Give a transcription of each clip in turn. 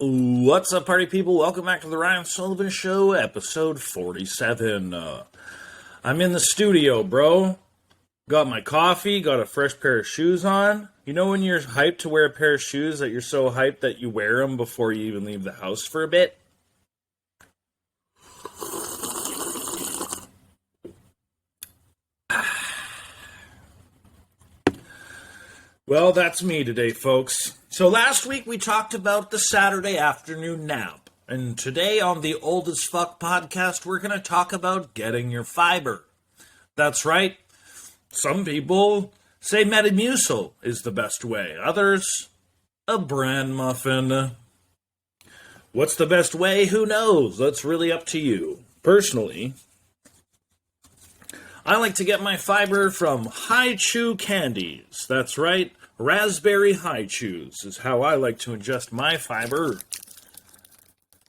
What's up, party people? Welcome back to the Ryan Sullivan Show, episode 47. I'm in the studio, bro. Got my coffee, got a fresh pair of shoes on. You know when you're hyped to wear a pair of shoes that you're so hyped that you wear them before you even leave the house for a bit? Well, that's me today, folks. So last week we talked about the Saturday afternoon nap. And today on the Old as Fuck podcast, we're going to talk about getting your fiber. That's right. Some people say Metamucil is the best way. Others, a bran muffin. What's the best way? Who knows? That's really up to you. Personally, I like to get my fiber from High Chew Candies. That's right. Raspberry High Chews is how I like to ingest my fiber.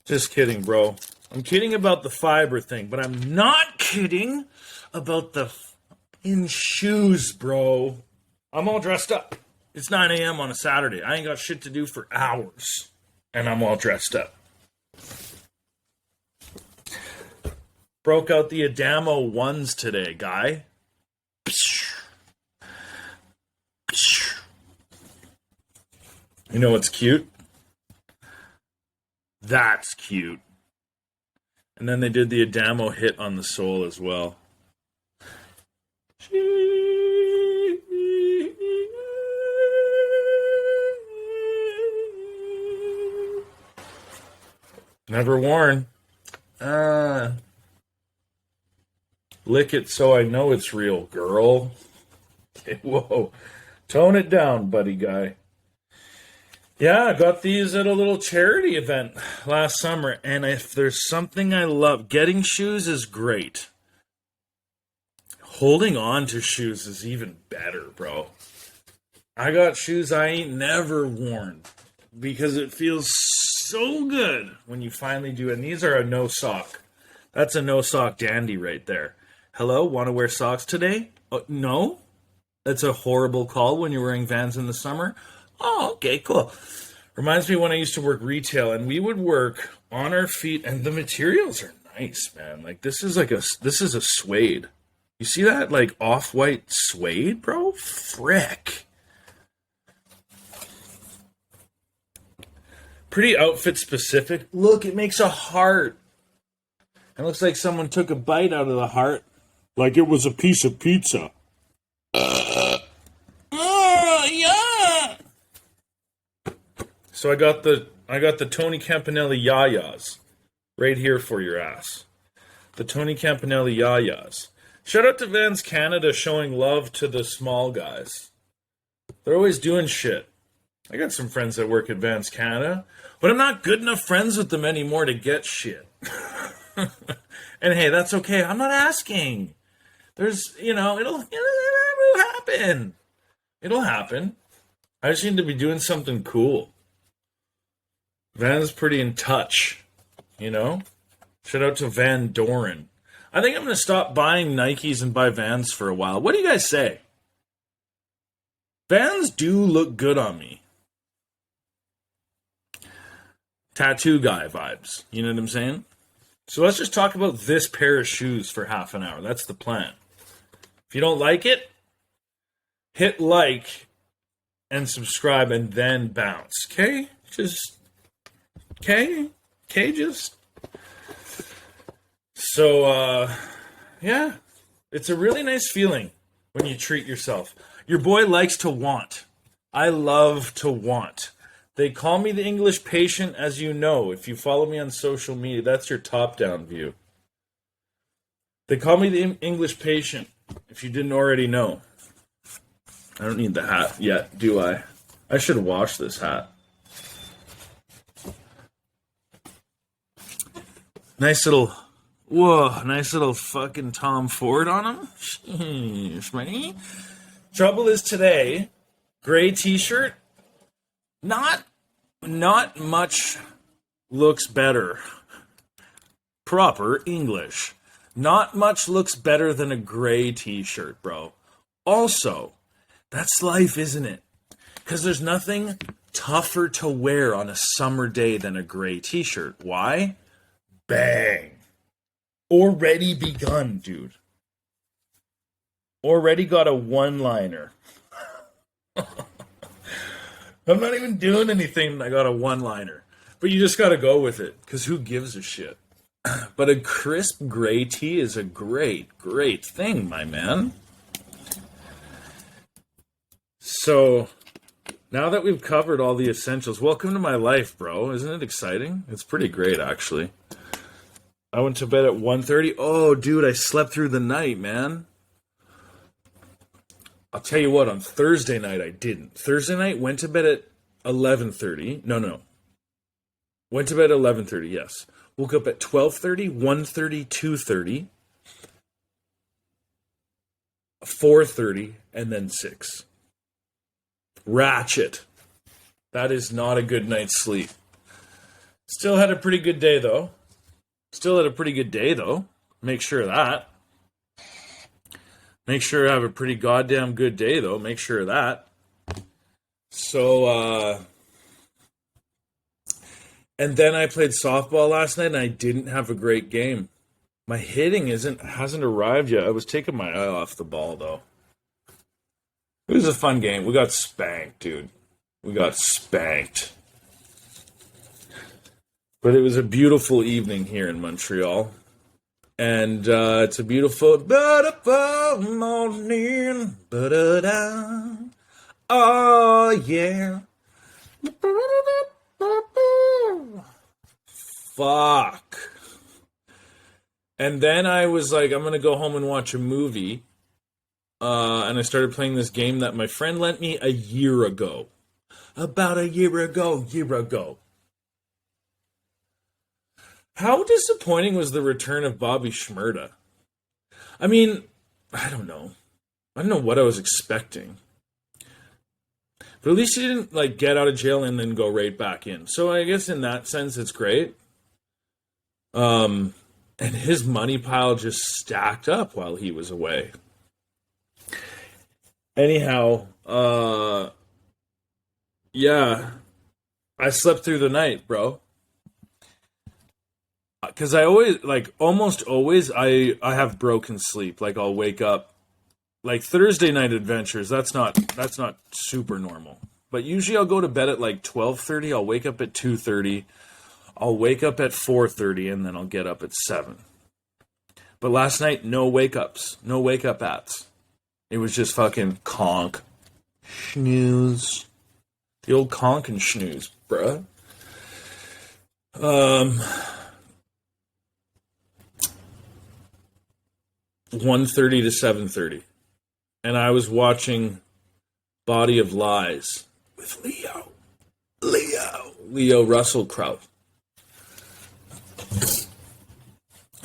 Just kidding, bro. I'm kidding about the fiber thing, but I'm not kidding about the in shoes, bro. I'm all dressed up. It's 9 a.m. on a Saturday. I ain't got shit to do for hours, and I'm all dressed up. Broke out the Adamo ones today, guy. You know what's cute? That's cute. And then they did the Adamo hit on the sole as well. Never worn. Lick it so I know it's real, girl. Okay, whoa. Tone it down, buddy guy. Yeah, I got these at a little charity event last summer, and if there's something I love, getting shoes is great. Holding on to shoes is even better, bro. I got shoes I ain't never worn because it feels so good when you finally do it. And these are a no sock. That's a no sock dandy right there. Hello, want to wear socks today? Oh, no? That's a horrible call when you're wearing Vans in the summer? Oh, okay, cool. Reminds me when I used to work retail, and we would work on our feet, and the materials are nice, man. Like this is a suede. You see that like off-white suede, bro? Frick. Pretty outfit specific. Look, it makes a heart. It looks like someone took a bite out of the heart, like it was a piece of pizza. Yeah. So I got the Tony Campanelli Yayas right here for your ass. The Tony Campanelli Yayas. Shout out to Vans Canada showing love to the small guys. They're always doing shit. I got some friends that work at Vans Canada, but I'm not good enough friends with them anymore to get shit. And hey, that's okay. I'm not asking. There's, it'll happen. It'll happen. I just need to be doing something cool. Van's pretty in touch, Shout out to Van Doren. I think I'm going to stop buying Nikes and buy Vans for a while. What do you guys say? Vans do look good on me. Tattoo guy vibes. You know what I'm saying? So let's just talk about this pair of shoes for half an hour. That's the plan. If you don't like it, hit like and subscribe and then bounce. Okay? Just. So, yeah. It's a really nice feeling when you treat yourself. Your boy likes to want. I love to want. They call me the English patient, as you know. If you follow me on social media, that's your top-down view. They call me the English patient, if you didn't already know. I don't need the hat yet, do I? I should wash this hat. Nice little fucking Tom Ford on him. Sheesh, man. Trouble is today, gray t-shirt, not much looks better. Proper English. Not much looks better than a gray t-shirt, bro. Also, that's life, isn't it? Because there's nothing tougher to wear on a summer day than a gray t-shirt. Why? Bang. Already begun, dude. Already got a one-liner. I'm not even doing anything. I got a one-liner. But you just got to go with it, because who gives a shit? But a crisp gray tee is a great, great thing, my man. So, now that we've covered all the essentials, welcome to my life, bro. Isn't it exciting? It's pretty great, actually. I went to bed at 1:30. Oh, dude, I slept through the night, man. I'll tell you what, on Thursday night, I didn't. Thursday night, went to bed at 11:30. No. Went to bed at 11:30, yes. Woke up at 12:30, 1:30, 2:30, 4:30, and then 6. Ratchet. That is not a good night's sleep. Still had a pretty good day, though. Make sure of that. Make sure I have a pretty goddamn good day, though. Make sure of that. So, and then I played softball last night, and I didn't have a great game. My hitting hasn't arrived yet. I was taking my eye off the ball, though. It was a fun game. We got spanked, dude. We got spanked. But it was a beautiful evening here in Montreal. And it's a beautiful morning. Ba-da-da. Oh, yeah. Fuck. And then I was like, I'm going to go home and watch a movie. And I started playing this game that my friend lent me a year ago. About a year ago. How disappointing was the return of Bobby Shmurda? I mean, I don't know. I don't know what I was expecting. But at least he didn't, like, get out of jail and then go right back in. So I guess in that sense, it's great. And his money pile just stacked up while he was away. Anyhow, yeah, I slept through the night, bro. Because I always, like, almost always, I have broken sleep. Like, I'll wake up, like, Thursday night adventures, that's not super normal. But usually I'll go to bed at, like, 12:30, I'll wake up at 2:30, I'll wake up at 4:30, and then I'll get up at 7. But last night, no wake-ups, no wake-up-ats. It was just fucking conk, snooze. The old conk and snooze, bruh. 1:30 to 7:30. And I was watching Body of Lies with Leo Russell Crowe.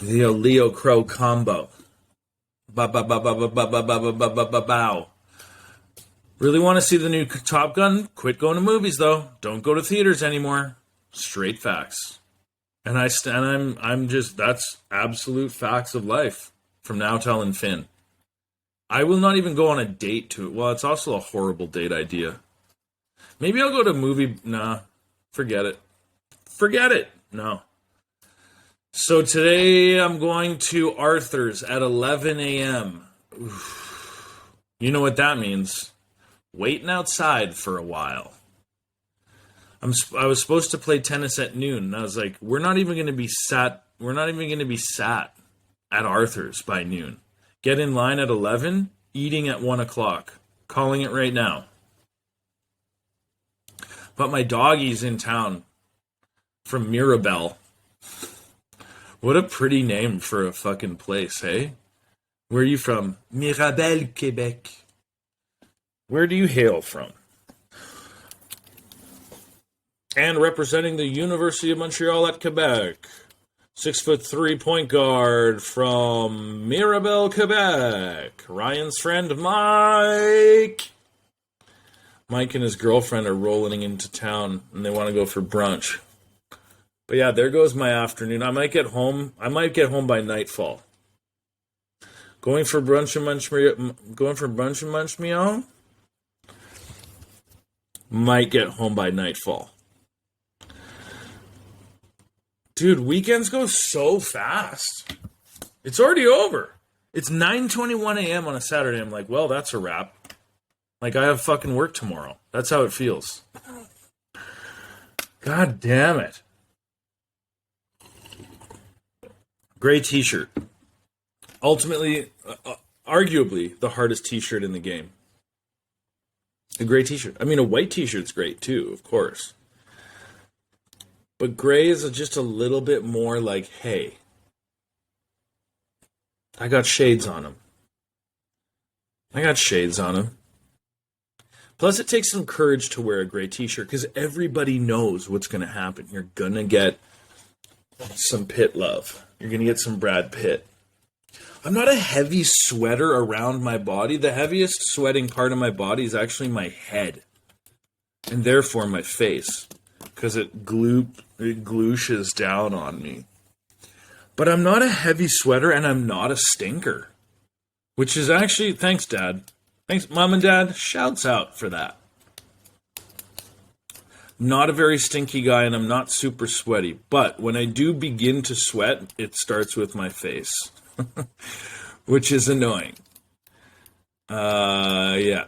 Leo Crow combo. Bow. Really want to see the new Top Gun? Quit going to movies, though. Don't go to theaters anymore. Straight facts. And I'm just, that's absolute facts of life. From now telling Finn. I will not even go on a date to it. Well, it's also a horrible date idea. Maybe I'll go to a movie. Nah, forget it. No. So today I'm going to Arthur's at 11 a.m. You know what that means. Waiting outside for a while. I was supposed to play tennis at noon, and I was like, we're not even going to be sat at Arthur's by noon. Get in line at 11, eating at 1 o'clock. Calling it right now. But my doggy's in town from Mirabel. What a pretty name for a fucking place, hey? Where are you from? Mirabel, Quebec. Where do you hail from? And representing the University of Montreal at Quebec. 6'3" point guard from Mirabel, Quebec. Ryan's friend, Mike. Mike and his girlfriend are rolling into town, and they want to go for brunch. But yeah, there goes my afternoon. I might get home by nightfall. Going for brunch and munch meow. Might get home by nightfall. Dude, weekends go so fast. It's already over. It's 9:21 a.m. on a Saturday. I'm like, well, that's a wrap. Like, I have fucking work tomorrow. That's how it feels. God damn it. Gray t-shirt. Ultimately, arguably, the hardest t-shirt in the game. A gray t-shirt. I mean, a white t-shirt's great, too, of course. But gray is just a little bit more like, hey, I got shades on him. Plus, it takes some courage to wear a gray t-shirt because everybody knows what's going to happen. You're going to get some Pitt love. You're going to get some Brad Pitt. I'm not a heavy sweater around my body. The heaviest sweating part of my body is actually my head. And therefore my face. Because it glooshes down on me. But I'm not a heavy sweater and I'm not a stinker. Which is actually, thanks Dad. Thanks Mom and Dad, shouts out for that. Not a very stinky guy and I'm not super sweaty. But when I do begin to sweat, it starts with my face. Which is annoying. Yeah.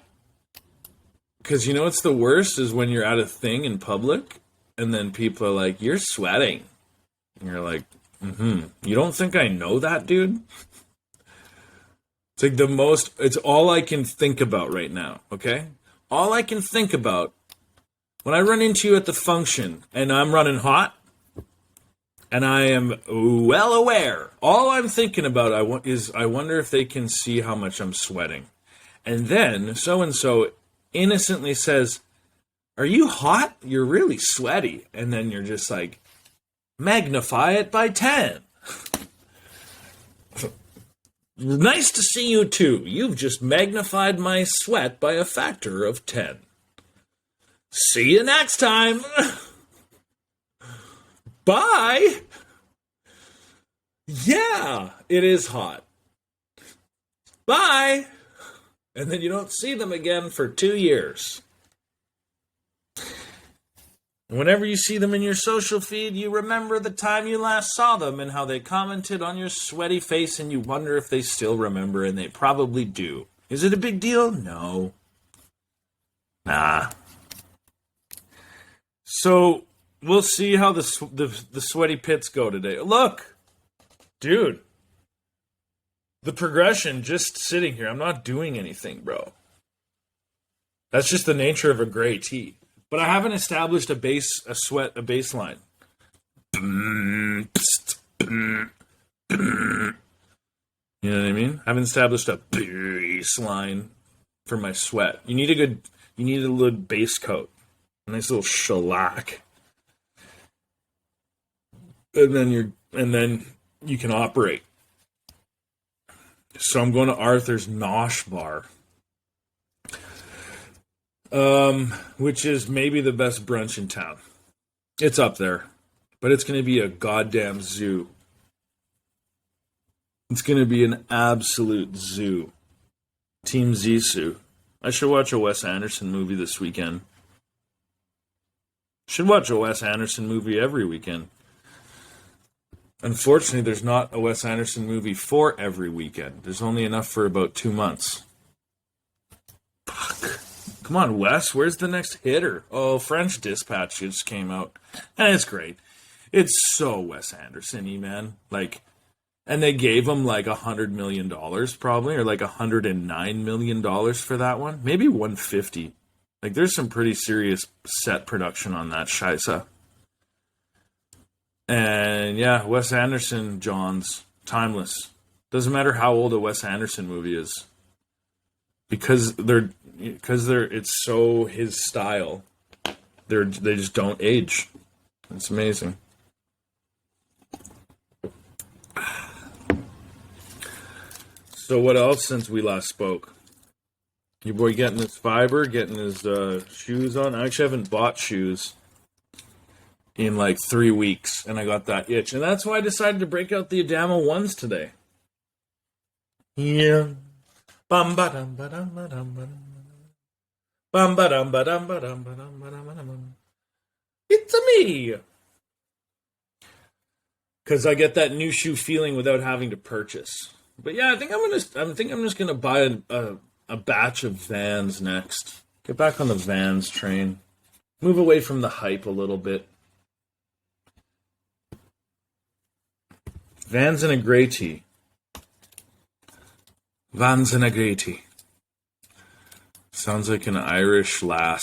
Because you know what's the worst is when you're at a thing in public and then people are like, you're sweating. And you're like, You don't think I know that, dude? It's like it's all I can think about right now, okay? All I can think about when I run into you at the function and I'm running hot and I am well aware, all I'm thinking about is I wonder if they can see how much I'm sweating. And then so-and-so innocently says, are you hot? You're really sweaty. And then you're just like, magnify it by 10. Nice to see you too. You've just magnified my sweat by a factor of 10. See you next time. Bye. Yeah, it is hot. Bye. And then you don't see them again for 2 years. Whenever you see them in your social feed, you remember the time you last saw them and how they commented on your sweaty face and you wonder if they still remember, and they probably do. Is it a big deal? No. Nah. So, we'll see how the sweaty pits go today. Look! Dude. The progression just sitting here. I'm not doing anything, bro. That's just the nature of a gray tee. But I haven't established a baseline. You know what I mean? I haven't established a baseline for my sweat. You need a little base coat. A nice little shellac. And then you can operate. So I'm going to Arthur's Nosh Bar. Which is maybe the best brunch in town. It's up there. But it's going to be a goddamn zoo. It's going to be an absolute zoo. Team Zissou. I should watch a Wes Anderson movie this weekend. Should watch a Wes Anderson movie every weekend. Unfortunately, there's not a Wes Anderson movie for every weekend. There's only enough for about 2 months. Fuck. Come on, Wes, where's the next hitter? Oh, French Dispatch just came out. And it's great. It's so Wes Anderson-y, man. Like, and they gave him like $100 million probably, or like $109 million for that one. Maybe 150. Like, there's some pretty serious set production on that Scheisse. And yeah, Wes Anderson, Johns, timeless. Doesn't matter how old a Wes Anderson movie is. Because it's so his style. They just don't age. It's amazing. So what else since we last spoke? Your boy getting his fiber, getting his shoes on. I actually haven't bought shoes in like 3 weeks, and I got that itch. And that's why I decided to break out the Adamo 1s today. Yeah. Bum ba dum ba dum ba dum ba dum. Bum ba dum ba dum ba dum ba dum ba dum ba dum. It's a me. Because I get that new shoe feeling without having to purchase. But yeah, I think I'm just gonna buy a batch of Vans next. Get back on the Vans train. Move away from the hype a little bit. Vans in a grey tee. Vans in a grey tee. Sounds like an Irish lad.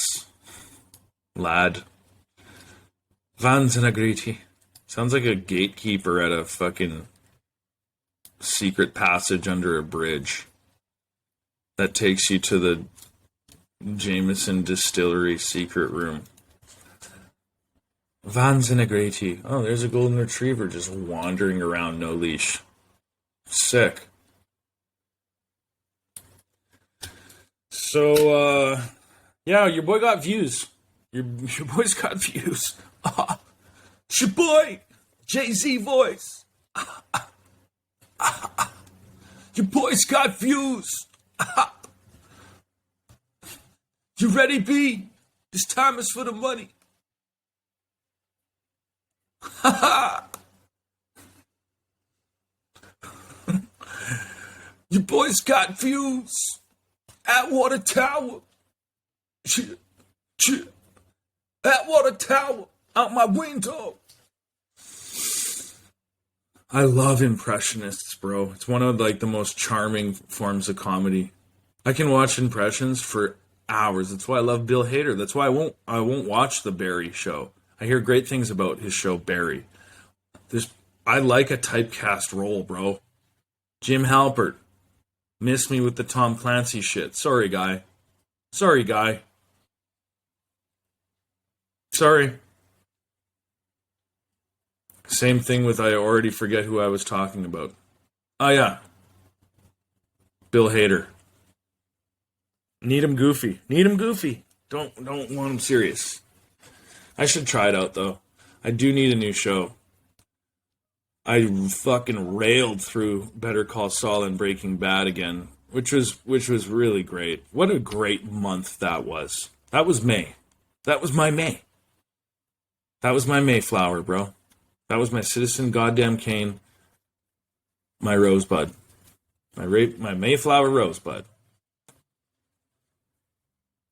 Vans in a grey tee. Sounds like a gatekeeper at a fucking secret passage under a bridge that takes you to the Jameson Distillery secret room. Vans in a grey tee. Oh, there's a golden retriever just wandering around, no leash. Sick. So, yeah, your boy got views. Your boy's got views. It's your boy, Jay-Z voice. Your boy's got views. You ready, B? This time is for the money. Your boy's got views. Atwater Tower. Atwater Tower. Out my window. I love impressionists, bro. It's one of like the most charming forms of comedy. I can watch impressions for hours. That's why I love Bill Hader. That's why I won't watch the Barry show. I hear great things about his show Barry. I like a typecast role, bro. Jim Halpert. Missed me with the Tom Clancy shit. Sorry, guy. Sorry. Same thing with I already forget who I was talking about. Oh yeah. Bill Hader. Need him goofy. Don't want him serious. I should try it out though. I do need a new show. I fucking railed through Better Call Saul and Breaking Bad again, which was really great. What a great month that was. That was May. That was my May. That was my Mayflower, bro. That was my Citizen Goddamn Kane, my Rosebud. My Mayflower Rosebud.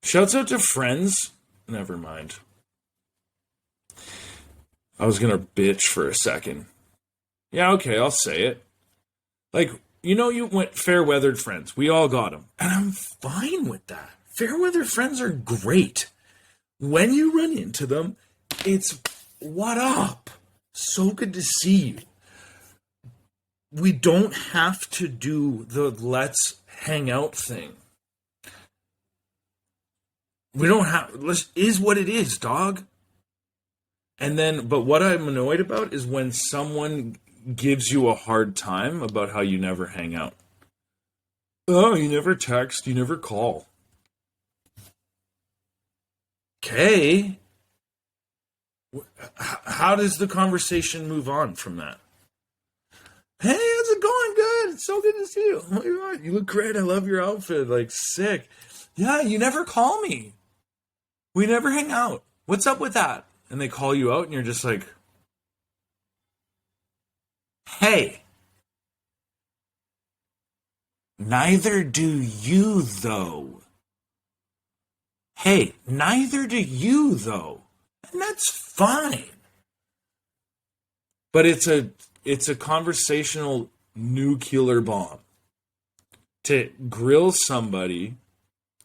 Shouts out to friends. Never mind. I was gonna bitch for a second. Yeah, okay, I'll say it. Like, you went fair-weathered friends. We all got them. And I'm fine with that. Fair-weathered friends are great. When you run into them, it's, what up? So good to see you. We don't have to do the let's hang out thing. We don't have, is what it is, dog. And then, but what I'm annoyed about is when someone gives you a hard time about how you never hang out. Oh, you never text, you never call. Okay. How does the conversation move on from that? Hey, how's it going? Good. It's so good to see you. Oh my God, you look great. I love your outfit. Like, sick. Yeah, you never call me. We never hang out. What's up with that? And they call you out and you're just like, hey, neither do you, though. Hey, neither do you, though. And that's fine. But it's a conversational nuclear bomb to grill somebody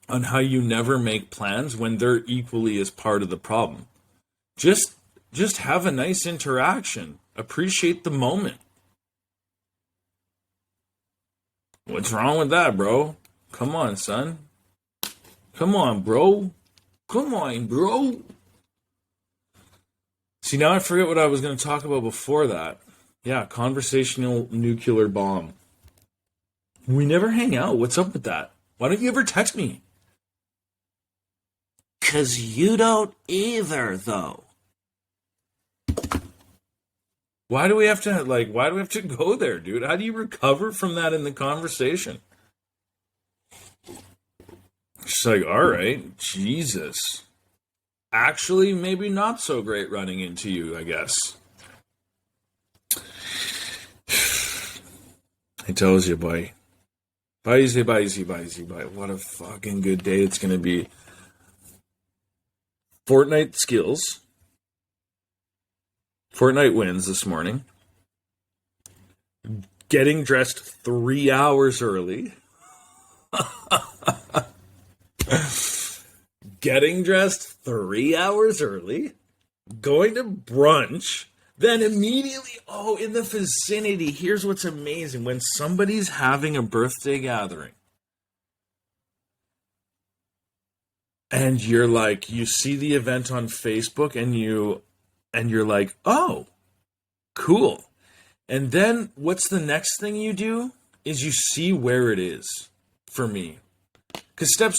on how you never make plans when they're equally as part of the problem. Just have a nice interaction. Appreciate the moment. What's wrong with that, bro? Come on, son. Come on, bro. Come on, bro. See, now I forget what I was going to talk about before that. Yeah, conversational nuclear bomb. We never hang out. What's up with that? Why don't you ever text me? 'Cause you don't either, though. Why do we have to go there, dude? How do you recover from that in the conversation? It's like, all right, Jesus. Actually, maybe not so great running into you, I guess. He tells you, boy. Bye. What a fucking good day it's going to be. Fortnite skills. Fortnite wins this morning. Getting dressed 3 hours early. Getting dressed 3 hours early. Going to brunch. Then immediately, in the vicinity, here's what's amazing. When somebody's having a birthday gathering, and you're like, you see the event on Facebook, and you're like, oh, cool. And then what's the next thing you do is you see where it is for me. Because step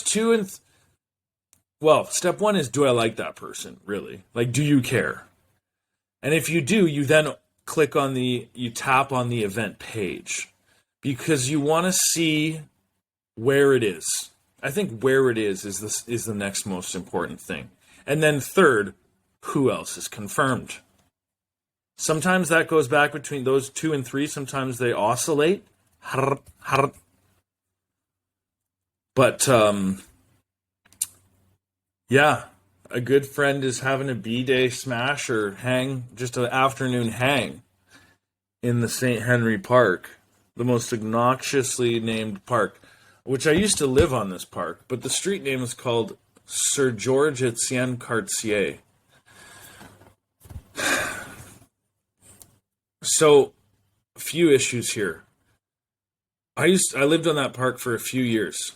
one is, do I like that person, really? Like, do you care? And if you do, you then you tap on the event page because you want to see where it is. I think where it is the next most important thing. And then third, who else is confirmed? Sometimes that goes back between those 2 and 3. Sometimes they oscillate. But, yeah. A good friend is having a B-Day smash or hang, just an afternoon hang in the St. Henry Park, the most obnoxiously named park, which I used to live on this park, but the street name is called Sir George Etienne Cartier. So, a few issues here. I lived on that park for a few years,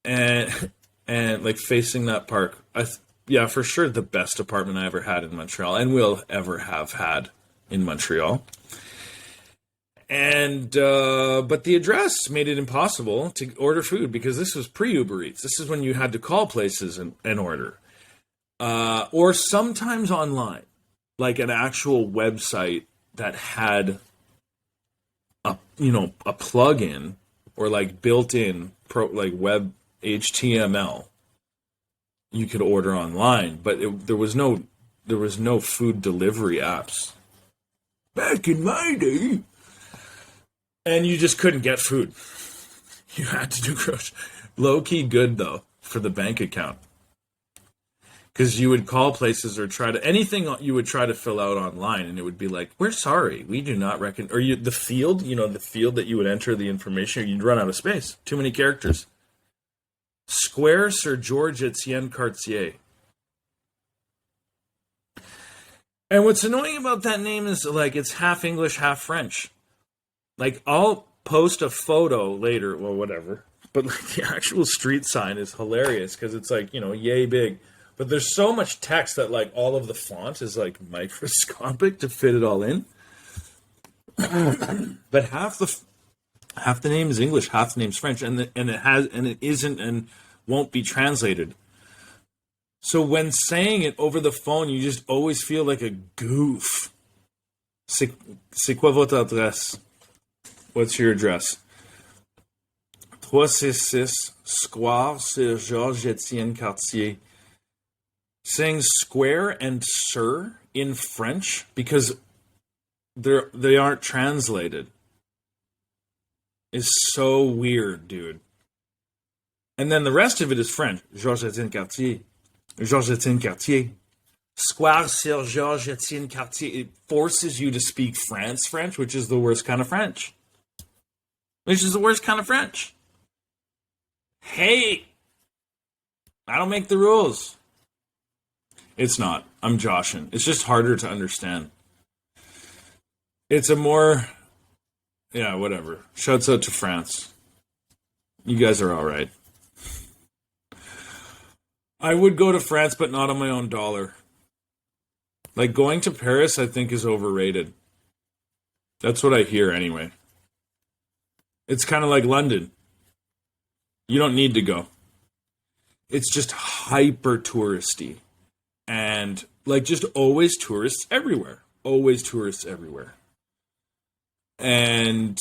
and like facing that park, yeah, for sure, the best apartment I ever had in Montreal, and will ever have had in Montreal. And but the address made it impossible to order food because this was pre-Uber Eats. This is when you had to call places and order, or sometimes online, like an actual website that had a plug-in or like built-in web HTML. You could order online, but there was no food delivery apps back in my day, and you just couldn't get food. You had to do grocery. Low key good though for the bank account, because you would call places or anything you would try to fill out online, and it would be like, "We're sorry, we do not reckon." Or the field that you would enter the information, you'd run out of space. Too many characters. Square Sir George Etienne Cartier. And what's annoying about that name is like it's half English, half French. Like I'll post a photo later, well, whatever. But like the actual street sign is hilarious because it's like, yay big. But there's so much text that like all of the font is like microscopic to fit it all in. But half the name is English, half the name's French, and it isn't and won't be translated. So when saying it over the phone, you just always feel like a goof. C'est quoi votre adresse? What's your address? 366 Square Sir Georges Etienne Cartier. Saying square and sir in French because they aren't translated is so weird, dude. And then the rest of it is French. Georges Etienne Cartier. Georges Etienne Cartier. Square Sir Georges Etienne Cartier. It forces you to speak French, which is the worst kind of French. Hey! I don't make the rules. It's not. I'm joshing. It's just harder to understand. It's a more... Yeah, whatever. Shouts out to France. You guys are all right. I would go to France, but not on my own dollar. Like, going to Paris, I think, is overrated. That's what I hear, anyway. It's kind of like London. You don't need to go. It's just hyper touristy. And, like, just always tourists everywhere. Always tourists everywhere. And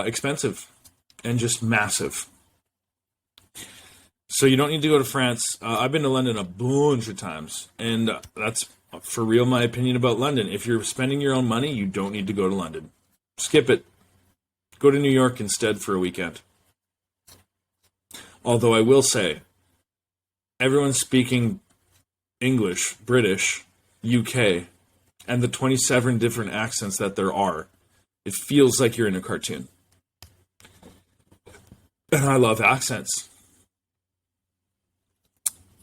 expensive. And just massive. So you don't need to go to France. I've been to London a bunch of times, and that's for real my opinion about London. If you're spending your own money, you don't need to go to London. Skip it. Go to New York instead for a weekend. Although I will say, everyone's speaking English, British, UK, and the 27 different accents that there are. It feels like you're in a cartoon. And I love accents.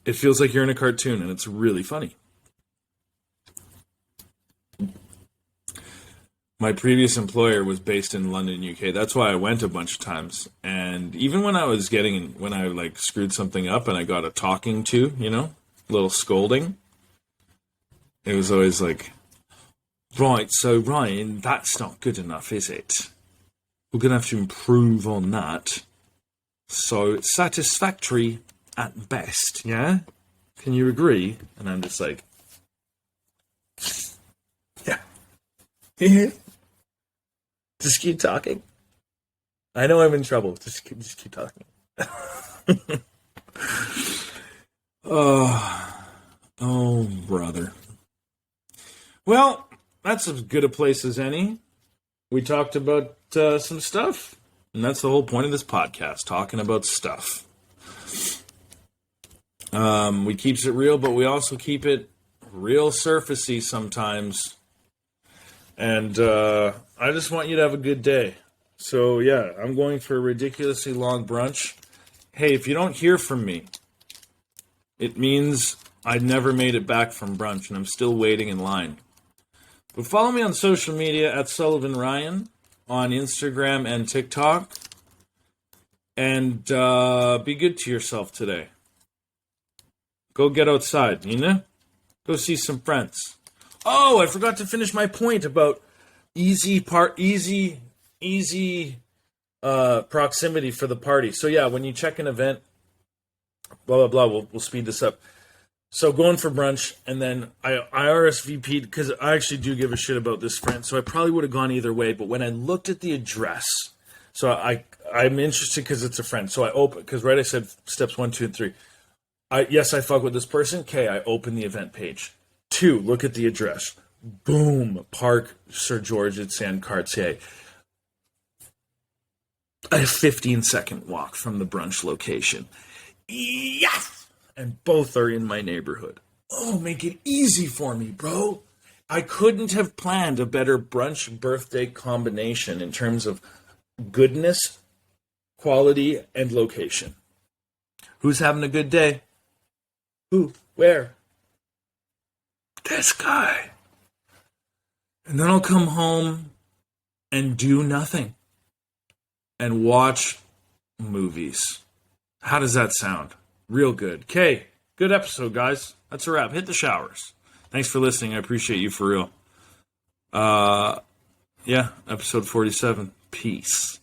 It feels like you're in a cartoon, and it's really funny. My previous employer was based in London, UK. That's why I went a bunch of times. And even when I like screwed something up and I got a talking to, a little scolding, it was always like, right, so Ryan, that's not good enough, is it? We're going to have to improve on that. So it's satisfactory at best, yeah? Can you agree? And I'm just like, yeah. Just keep talking. I know I'm in trouble. Just keep talking. Oh, brother. Well, that's as good a place as any. We talked about some stuff, and that's the whole point of this podcast, talking about stuff. We keeps it real, but we also keep it real surfacey sometimes. And I just want you to have a good day. So, yeah, I'm going for a ridiculously long brunch. Hey, if you don't hear from me, it means I never made it back from brunch, and I'm still waiting in line. But follow me on social media at Sullivan Ryan on Instagram and TikTok. And be good to yourself today. Go get outside, Go see some friends. Oh, I forgot to finish my point about easy proximity for the party. So yeah, when you check an event, blah, blah, blah, we'll speed this up. So going for brunch, and then I RSVP'd, because I actually do give a shit about this friend, so I probably would have gone either way, but when I looked at the address, so I'm interested because it's a friend, so I open, because I said steps 1, 2, and 3. Yes, I fuck with this person. Okay, I open the event page. 2, look at the address. Boom, Park Sir George at San Cartier. A 15-second walk from the brunch location. Yes! And both are in my neighborhood. Oh, make it easy for me, bro. I couldn't have planned a better brunch birthday combination in terms of goodness, quality, and location. Who's having a good day? Who? Where? This guy. And then I'll come home and do nothing. And watch movies. How does that sound? Real good. Okay, good episode, guys. That's a wrap. Hit the showers. Thanks for listening. I appreciate you for real. Yeah, episode 47. Peace.